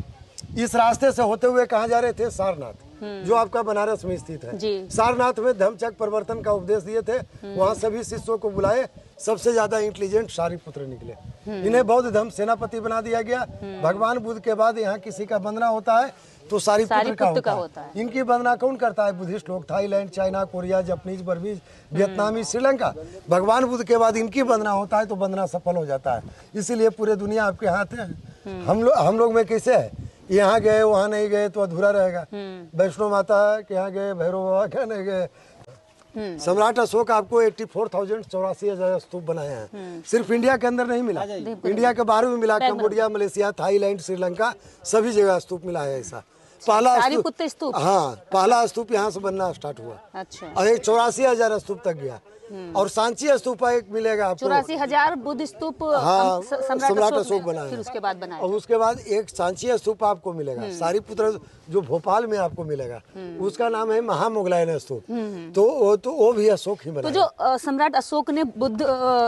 इस रास्ते से होते हुए कहाँ जा रहे थे? सारनाथ। जो आपका बनारस में स्थित है। जी। सारनाथ में धम्मचक्र प्रवर्तन का उपदेश दिए थे, वहाँ सभी शिष्यों को बुलाए, सबसे ज्यादा इंटेलिजेंट सारिपुत्र निकले। इन्हें बौद्ध धर्म सेनापति बना दिया गया। भगवान बुद्ध के बाद यहाँ किसी का वंदना होता है तो सारिपुत्र का होता है। इनकी वंदना कौन करता है? बुद्धिस्ट लोग, Thailand, China, Korea, Japanese, Burmese, वियतनामी, Sri Lanka. भगवान बुद्ध के बाद इनकी वंदना होता है तो वंदना सफल हो जाता है। इसीलिए पूरे दुनिया आपके हाथ है। हम लोग में कैसे है, यहाँ गए वहाँ नहीं गए तो अधूरा रहेगा। वैष्णो माता के यहाँ गए, भैरव बाबा के नहीं गए। सम्राट अशोक आपको 84,084 स्तूप बनाए हैं। सिर्फ इंडिया के अंदर नहीं मिला, इंडिया के बाहर भी मिला। कंबोडिया, मलेशिया, थाईलैंड, श्रीलंका, सभी जगह स्तूप मिला है ऐसा। पहला स्तूप, हाँ, पहला स्तूप यहाँ से बनना स्टार्ट हुआ। अच्छा। और 84,000 स्तूप तक गया। और सांची स्तूप एक मिलेगा आपको। 84,000 बुद्ध स्तूप सम्राट अशोक बनाया, फिर उसके बाद बनाया। और उसके बाद एक सांची स्तूप आपको मिलेगा, सारिपुत्र जो भोपाल में आपको मिलेगा, उसका नाम है महामोगलायन स्तूप। तो वो भी अशोक ही बनाया। तो जो सम्राट अशोक ने बुद्ध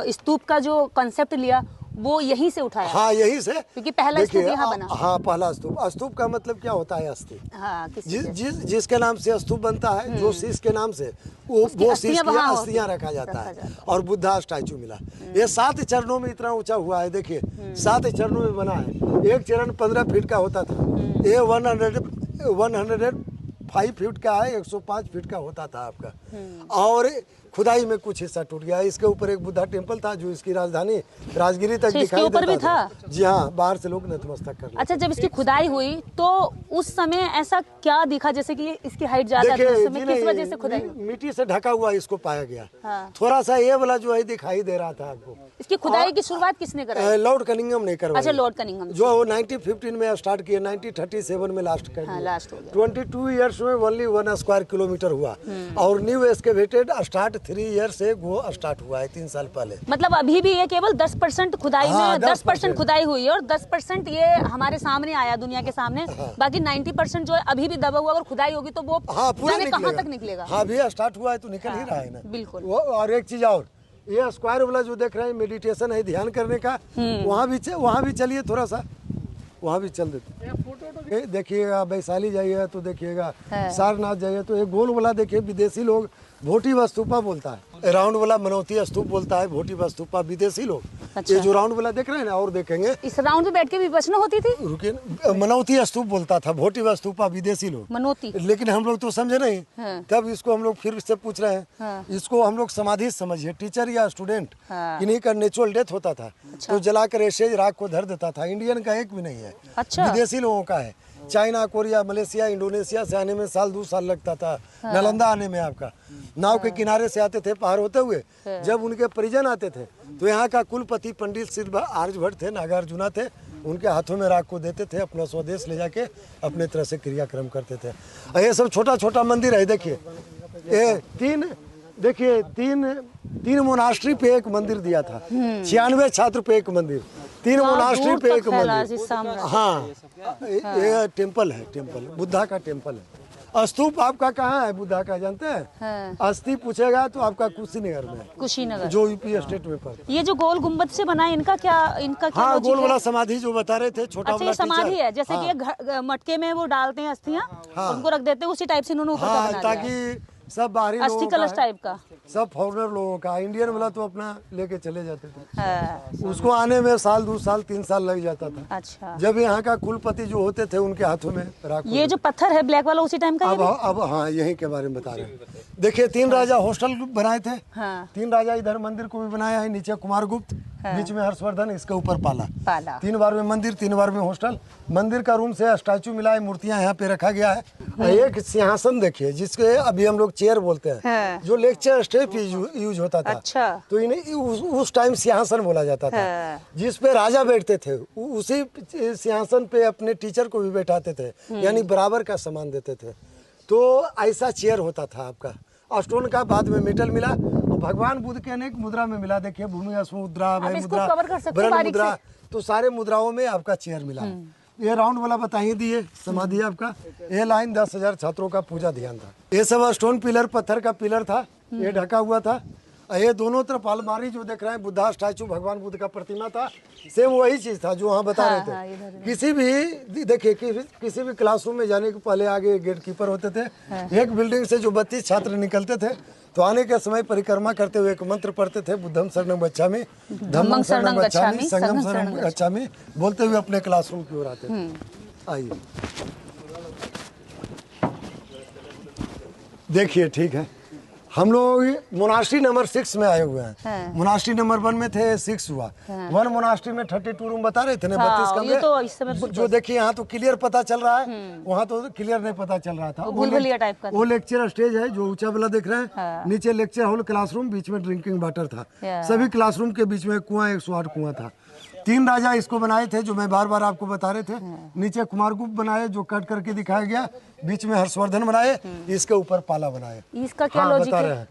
स्तूप का जो कॉन्सेप्ट लिया वो यहीं से उठाया। हाँ, यहीं से, क्योंकि पहला स्तूप यहाँ बना। हाँ, पहला स्तूप। स्तूप का मतलब क्या होता है? अस्थि। हाँ, जिसके नाम से स्तूप बनता है, जो शीश के नाम से वो शीश की अस्थियां रखा जाता है। और बुद्धा स्टैचू मिला। ये 7 चरणों में इतना ऊंचा हुआ है। देखिए 7 चरणों में बना है। एक चरण 15 फीट का होता था, ये 105 फीट का है, 105 फीट का होता था आपका। और खुदाई में कुछ हिस्सा टूट गया। इसके ऊपर एक बुद्धा टेम्पल था जो इसकी राजधानी राजगिरी तक दिखाई देता था। जी हाँ, बाहर से लोग नतमस्तक कर। अच्छा, जब इसकी खुदाई हुई तो उस समय ऐसा क्या दिखा, जैसे कि इसकी हाइट ज्यादा थी उस समय, किस वजह से खुदाई? मिट्टी से ढका हुआ इसको पाया गया। हाँ। थोड़ा सा ये वाला जो है दिखाई दे रहा था आपको। इसकी खुदाई की शुरुआत किसने कराई? लॉर्ड कनिंघम ने करवाई। अच्छा, लॉर्ड कनिंघम जो 1915 में स्टार्ट किया, 1937 में लास्ट कर दिया। लास्ट हो गया। 22 ईयर्स में ओनली 1 स्क्वायर किलोमीटर हुआ। और न्यू एस्केवेटेड स्टार्ट 3 ईयर से वो स्टार्ट हुआ है 3 साल पहले। मतलब अभी भी ये केवल 10% खुदाई में 10% खुदाई हुई है और 10% ये हमारे सामने आया, दुनिया के सामने। बाकी 90% जो है अभी भी दबा हुआ। अगर खुदाई होगी तो वो जाने कहाँ तक निकलेगा। हाँ, भी स्टार्ट हुआ है तो निकल ही रहा है ना। बिल्कुल। और एक चीज और, ये स्क्वायर वाला जो देख रहे हैं मेडिटेशन है, ध्यान करने का। वहाँ भी चलिए, थोड़ा सा वहाँ भी चल देते। देखिएगा वैशाली जाइए तो देखिएगा, सारनाथ जाइए तो एक गोल वाला देखिए, विदेशी लोग भोटी स्तूपा बोलता है, राउंड वाला मनौती स्तूप बोलता है, भोटी स्तूपा विदेशी लोग। अच्छा। ये जो राउंड वाला देख रहे हैं ना, और देखेंगे इस राउंड में बैठ के विपश्यना होती थी। रुकिए, मनौती स्तूप बोलता था, भोटी स्तूपा विदेशी लोग, मनौती। लेकिन हम लोग तो समझे नहीं। हाँ। तब इसको हम लोग फिर से पूछ रहे हैं। हाँ। इसको हम लोग समाधि समझिए, टीचर या स्टूडेंट हाँ। किन्हीं का नेचुरल डेथ होता था तो जलाकर ऐसे राख को धर देता था। इंडियन का एक भी नहीं है। अच्छा। विदेशी लोगों का है। चाइना, कोरिया, मलेशिया, इंडोनेशिया से आने में 2 साल लगता था। नालंदा आने में आपका नाव के किनारे से आते थे पार होते हुए। जब उनके परिजन आते थे तो यहाँ का कुलपति पंडित सिद्ध आर्यभट्ट थे, नागार्जुना थे, उनके हाथों में राख को देते थे, अपना स्वदेश ले जाके अपने तरह से क्रियाक्रम करते थे। ये सब छोटा छोटा मंदिर है। देखिए ये तीन मोनास्ट्री पे एक मंदिर दिया था, 96 छात्र पे एक मंदिर, 3 मोनास्ट्री पे एक मंदिर। हाँ, ये टेम्पल है, टेम्पल बुद्धा का टेम्पल है। स्तूप आपका कहाँ है बुद्धा का, जानते हैं? हाँ। अस्थि पूछेगा तो आपका कुशीनगर में है, कुशीनगर, जो यूपी स्टेट में पड़ता है। ये जो गोल गुम्बद से बना है, इनका क्या हाँ, गोल वाला समाधि जो बता रहे थे, छोटा अच्छा, ये समाधि है, जैसे कि मटके में वो डालते हैं अस्थियां, उनको रख देते हैं, उसी टाइप से इन्होंने ऊपर का बना दिया है। ताकि सब बाहरी अस्थि कलश टाइप का, सब फॉरेनर लोगों का। इंडियन वाला तो अपना लेके चले जाते थे। हाँ। उसको आने में 1 2 साल 3 साल लग जाता था। अच्छा। जब यहाँ का कुलपति जो होते थे उनके हाथों में राख। ये जो पत्थर है ब्लैक वाला उसी टाइम का है? अब हाँ, यहीं के बारे में बता रहे हैं। देखिए 3 राजा हॉस्टल बनाए थे। हाँ। 3 राजा इधर मंदिर को भी बनाया है, नीचे कुमारगुप्त, बीच में हर्षवर्धन, इसके ऊपर पाला। 3 बार में मंदिर, 3 बार में हॉस्टल। मंदिर का रूम से स्टैचू मिला है, मूर्तियां यहाँ पे रखा गया है। एक सिंहासन देखिए, जिसके अभी हम लोग चेयर बोलते हैं, जो लेक्चर स्टेज यूज होता था। अच्छा। तो इन्हें उस टाइम सिंहासन बोला जाता था, जिस पे राजा बैठते थे। उसी सिंहासन पे अपने टीचर को भी बैठाते थे, यानी बराबर का सम्मान देते थे। तो ऐसा चेयर होता था आपका। स्टोन का बाद में मेटल मिला, और भगवान बुद्ध के अनेक मुद्रा में मिला। देखिए भूमि मुद्रा, भय मुद्रा, ब्रह्म मुद्रा, तो सारे मुद्राओं में आपका चेयर मिला। ये राउंड वाला बता ही दिए, समाधि आपका। ये लाइन 10,000 छात्रों का पूजा ध्यान था। ये सब स्टोन पिलर, पत्थर का पिलर था, ये ढका हुआ था। ये दोनों तरफ अलमारी जो देख रहे हैं बुद्धा स्टैचू, भगवान बुद्ध का प्रतिमा था, सेम वही चीज था जो वहाँ बता रहे थे। किसी भी देखिए किसी भी क्लासरूम में जाने के पहले आगे गेट कीपर होते थे। एक बिल्डिंग से जो 32 छात्र निकलते थे तो आने के समय परिक्रमा करते हुए एक मंत्र पढ़ते थे, बुद्धम शरणं गच्छामि, धम्मं शरणं गच्छामि, संघं शरणं गच्छामि, बोलते हुए अपने क्लासरूम की ओर आते थे। आइए देखिए, ठीक है, हम लोग मोनास्ट्री नंबर 6 में आए हुए हैं। मोनास्ट्री नंबर 1 में थे, 6 हुआ। 1 मोनास्ट्री में 32 रूम बता रहे थे ना, 32 कमरे। तो इस समय जो देखिए यहाँ तो क्लियर पता चल रहा है, वहाँ तो क्लियर नहीं पता चल रहा था। भूलभुलैया टाइप का। वो लेक्चर स्टेज है जो ऊंचा वाला देख रहे हैं, नीचे लेक्चर हॉल, क्लासरूम, बीच में ड्रिंकिंग वाटर था। सभी क्लासरूम के बीच में कुआं, 108 कुआं था। 3 राजा इसको बनाए थे जो मैं बार बार आपको बता रहे थे। नीचे कुमारगुप्त बनाए जो कट करके दिखाया गया, बीच में हर्षवर्धन बनाए, इसके ऊपर पाला बनाए। इसका क्या लॉजिक है?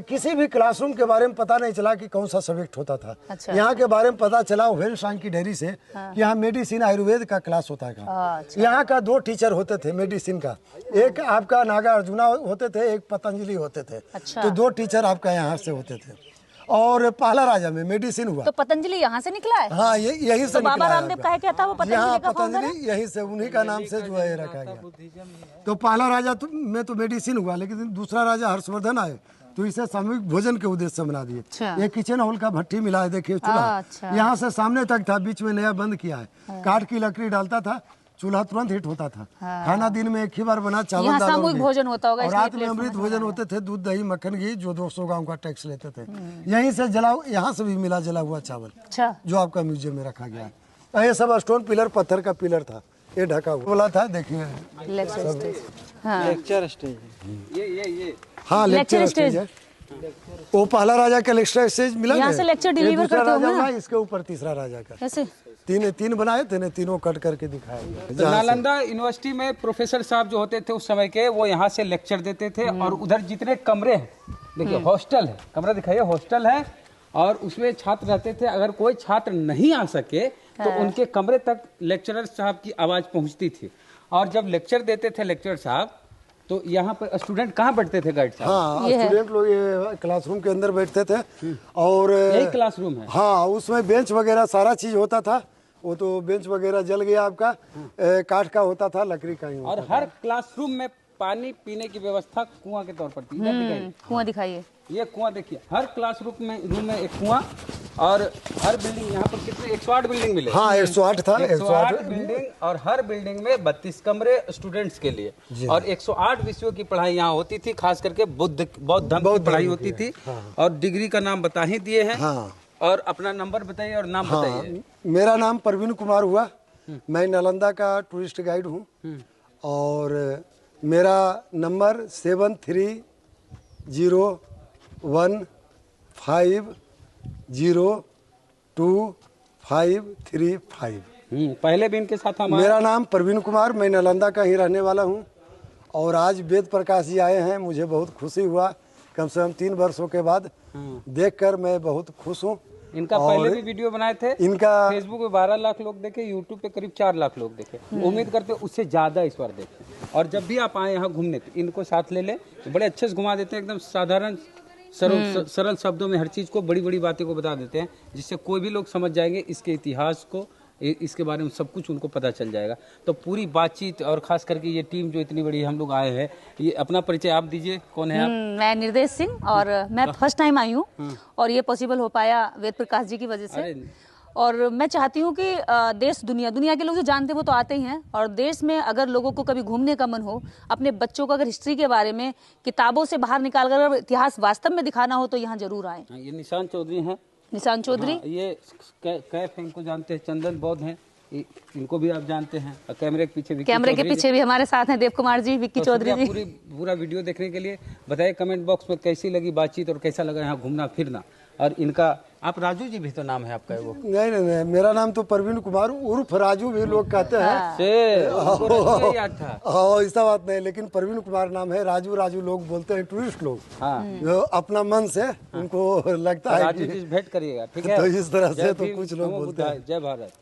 किसी भी क्लासरूम के बारे में पता नहीं चला कि कौन सा सब्जेक्ट होता था। अच्छा। यहाँ के बारे में पता चला वेलशांग की डेयरी से कि यहाँ मेडिसिन आयुर्वेद का क्लास होता है। अच्छा। यहाँ का 2 टीचर होते थे मेडिसिन का, एक आपका नागा अर्जुना होते थे, एक पतंजलि होते थे। अच्छा। तो 2 टीचर आपका यहाँ से होते थे। और पहला राजा में मेडिसिन हुआ। तो पतंजलि यहाँ से निकला है? हाँ, यही से तो बाबा निकला है रामदेव का है, क्या था वो पतंजलि का फाउंडर है? पतंजलि यही से, उन्हीं का नाम से जो है रखा गया। तो पहला राजा में तो मेडिसिन हुआ, लेकिन दूसरा राजा हर्षवर्धन आए तो इसे सामूहिक भोजन के उद्देश्य से बना दिए। अच्छा। ये किचन हॉल का भट्टी मिला है, देखिए चूल्हा। अच्छा। यहाँ से सामने तक था, बीच में नया बंद किया है। काठ की लकड़ी डालता था, चूल्हा तुरंत हिट होता था। खाना दिन में एक ही बार बना, चावल दाल और सामूहिक घी। भोजन होता होगा, और इसलिए रात में अमृत भोजन होते थे, दूध दही मक्खन घी, जो 200 गाँव का टैक्स लेते थे। यहीं से यहाँ से भी मिला जला हुआ चावल, अच्छा, जो आपका म्यूजियम में रखा गया है। ये सब स्टोन पिलर, पत्थर का पिलर था, ये ढका हुआ था। देखिए लेक्चर स्टेज। हाँ, लेक्चर स्टेज ये हाँ, लेक्चर स्टेज है। वो पहला राजा का लेक्चर स्टेज मिला, यहाँ से लेक्चर डिलीवर करते राजा होंगे ना? हुआ, इसके ऊपर तीसरा राजा का। कैसे? तीन बनाए थे ना, तीनों कट करके दिखाया गया। तो नालंदा यूनिवर्सिटी में प्रोफेसर साहब जो होते थे उस समय के, वो यहाँ से लेक्चर देते थे। और उधर जितने कमरे हैं, देखिए हॉस्टल है, कमरा दिखाइए, हॉस्टल है, और उसमें छात्र रहते थे। अगर कोई छात्र नहीं आ सके तो उनके कमरे तक लेक्चरर साहब की आवाज पहुंचती थी। और जब लेक्चर देते थे लेक्चर साहब, तो यहाँ पर स्टूडेंट कहाँ बैठते थे गाइड साहब? हाँ, स्टूडेंट लोग ये क्लासरूम के अंदर बैठते थे। और यही क्लासरूम है? हाँ, उसमें बेंच वगैरह सारा चीज होता था। वो तो बेंच वगैरह जल गया आपका, काठ का होता था, लकड़ी का ही होता और हर क्लासरूम में पानी पीने की व्यवस्था कुआं के तौर पर थी। इधर दिखाइए, कुआं दिखाइए। ये कुआं देखिए, हर क्लासरूम में एक कुआं। और हर बिल्डिंग, यहाँ पर कितने 108 बिल्डिंग मिले? हाँ, 108 था। 108 बिल्डिंग, और हर बिल्डिंग में 32 कमरे स्टूडेंट्स के लिए। और 108 विषयों की पढ़ाई यहाँ होती थी, खास करके बौद्ध धर्म की पढ़ाई होती थी। और डिग्री का नाम बता ही दिए हैं। और अपना नंबर बताइए और नाम बताइए। मेरा नाम परवीन कुमार हुआ, मैं नालंदा का टूरिस्ट गाइड हूँ। और मेरा नंबर 7301502535। पहले भी इनके साथ हम मेरा नाम परवीन कुमार, मैं नालंदा का ही रहने वाला हूँ। और आज वेद प्रकाश जी आए हैं, मुझे बहुत खुशी हुआ। कम से कम 3 वर्षों के बाद देखकर मैं बहुत खुश हूँ। इनका पहले भी वीडियो बनाए थे, इनका फेसबुक पे 12 लाख लोग देखे, यूट्यूब पे करीब 4 लाख लोग देखे। उम्मीद करते उससे ज्यादा इस बार देखें। और जब भी आप आए यहाँ घूमने, तो इनको साथ ले ले, तो बड़े अच्छे से घुमा देते हैं, एकदम साधारण सरल शब्दों में हर चीज को, बड़ी बड़ी बातें को बता देते हैं, जिससे कोई भी लोग समझ जाएंगे इसके इतिहास को, इसके बारे में सब कुछ उनको पता चल जाएगा। तो पूरी बातचीत, और खास करके ये टीम जो इतनी बड़ी हम लोग आए हैं, ये अपना परिचय आप दीजिए, कौन है आप? मैं निर्देश सिंह, और मैं फर्स्ट टाइम आई हूँ, और ये पॉसिबल हो पाया वेद प्रकाश जी की वजह से। और मैं चाहती हूँ कि देश दुनिया के लोग जो जानते हैं वो तो आते ही हैं, और देश में अगर लोगों को कभी घूमने का मन हो, अपने बच्चों को अगर हिस्ट्री के बारे में किताबों से बाहर निकाल कर इतिहास वास्तव में दिखाना हो, तो यहाँ जरूर आए। ये निशान चौधरी हैं। निशान चौधरी, ये कैफ इनको जानते हैं, चंदन बौद्ध हैं, इनको भी आप जानते हैं। और कैमरे के पीछे भी हमारे साथ हैं देव कुमार जी, विक्की चौधरी जी। पूरा वीडियो देखने के लिए बताइए कमेंट बॉक्स में कैसी लगी बातचीत, और कैसा लगा यहाँ घूमना फिरना। और इनका, आप राजू जी भी तो नाम है आपका? वो नहीं, मेरा नाम तो परवीन कुमार उर्फ राजू भी लोग कहते हैं। याद था? ऐसा बात नहीं, लेकिन परवीन कुमार नाम है। राजू लोग बोलते हैं, टूरिस्ट लोग। जो अपना मन से उनको लगता है राजू जी भेंट करिएगा, ठीक है? तो इस तरह से तो कुछ लोग बोलते हैं। जय भारत।